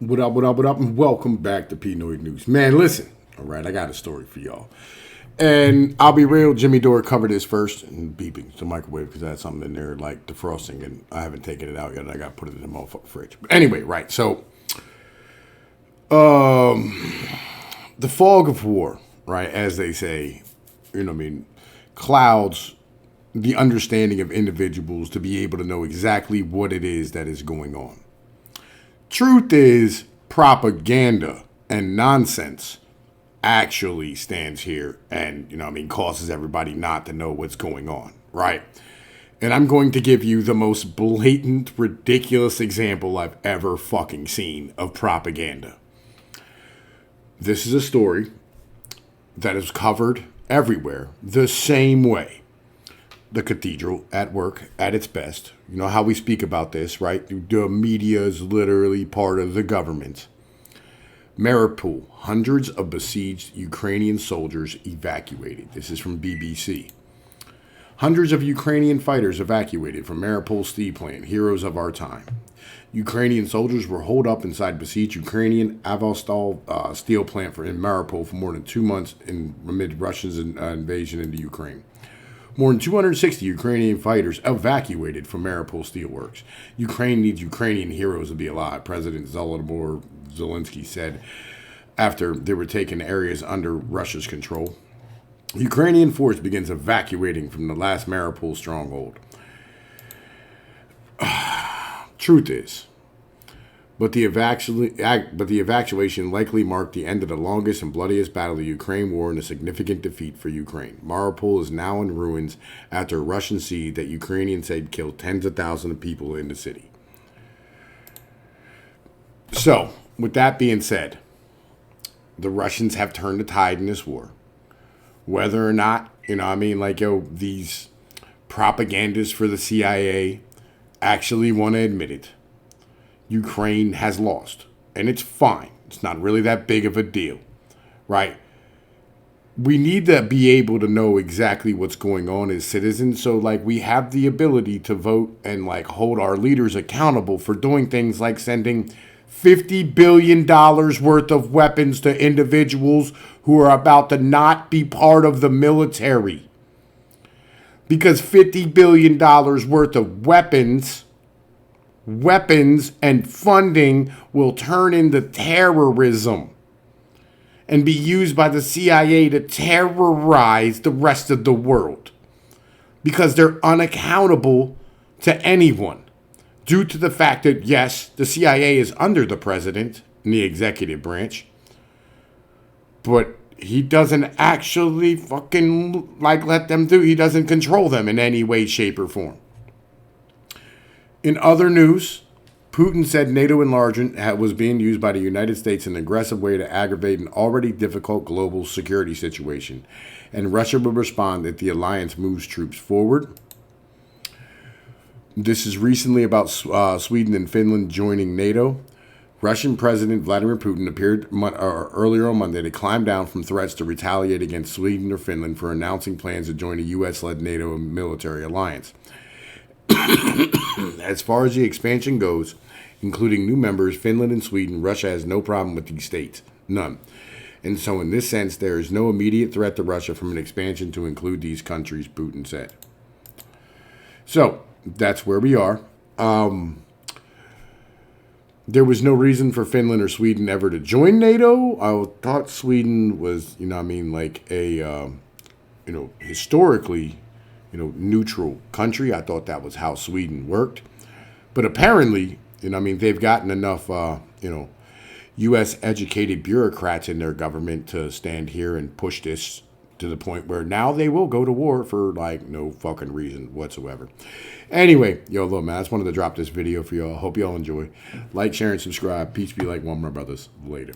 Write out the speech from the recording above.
What up, what up, what up, and welcome back to Pnoid News. Man, listen, all right, I got a story for y'all. And I'll be real, Jimmy Dore covered this first, and beeping, it's a microwave, because I had something in there like defrosting, and I haven't taken it out yet, and I got to put it in the motherfucking fridge. But anyway, right, so, the fog of war, right, as they say, clouds the understanding of individuals to be able to know exactly what it is that is going on. Truth is, propaganda and nonsense actually stands here and, causes everybody not to know what's going on, right? And I'm going to give you the most blatant, ridiculous example I've ever fucking seen of propaganda. This is a story that is covered everywhere the same way. The cathedral at work at its best. You know how we speak about this, right? The media is literally part of the government. Mariupol, hundreds of besieged Ukrainian soldiers evacuated. This is from BBC. Hundreds of Ukrainian fighters evacuated from Mariupol steel plant, heroes of our time. Ukrainian soldiers were holed up inside besieged Ukrainian Azovstal steel plant in Mariupol for more than 2 months amid Russia's invasion into Ukraine. More than 260 Ukrainian fighters evacuated from Mariupol steelworks. Ukraine needs Ukrainian heroes to be alive, President Volodymyr Zelensky said after they were taken areas under Russia's control. Ukrainian force begins evacuating from the last Mariupol stronghold. Truth is, but the evacuation likely marked the end of the longest and bloodiest battle of the Ukraine war and a significant defeat for Ukraine. Mariupol is now in ruins after a Russian siege that Ukrainians said killed tens of thousands of people in the city. So, with that being said, the Russians have turned the tide in this war. Whether or not, these propagandists for the CIA actually want to admit it, Ukraine has lost, and it's fine. It's not really that big of a deal, right? We need to be able to know exactly what's going on as citizens, so we have the ability to vote and hold our leaders accountable for doing things like sending $50 billion worth of weapons to individuals who are about to not be part of the military. Because $50 billion worth of weapons and funding will turn into terrorism and be used by the CIA to terrorize the rest of the world because they're unaccountable to anyone due to the fact that, yes, the CIA is under the president in the executive branch, but he doesn't actually fucking let them do. He doesn't control them in any way, shape, or form. In other news, Putin said NATO enlargement was being used by the United States in an aggressive way to aggravate an already difficult global security situation, and Russia will respond if the alliance moves troops forward. This is recently about Sweden and Finland joining NATO. Russian President Vladimir Putin appeared earlier on Monday to climb down from threats to retaliate against Sweden or Finland for announcing plans to join a U.S.-led NATO military alliance. As far as the expansion goes, including new members, Finland and Sweden, Russia has no problem with these states. None. And so in this sense, there is no immediate threat to Russia from an expansion to include these countries, Putin said. So, that's where we are. There was no reason for Finland or Sweden ever to join NATO. I thought Sweden was, historically, neutral country. I thought that was how Sweden worked. But apparently, they've gotten enough, U.S. educated bureaucrats in their government to stand here and push this to the point where now they will go to war for no fucking reason whatsoever. Anyway, look, man, I just wanted to drop this video for y'all. Hope y'all enjoy. Like, share, and subscribe. Peace be like one of my brothers. Later.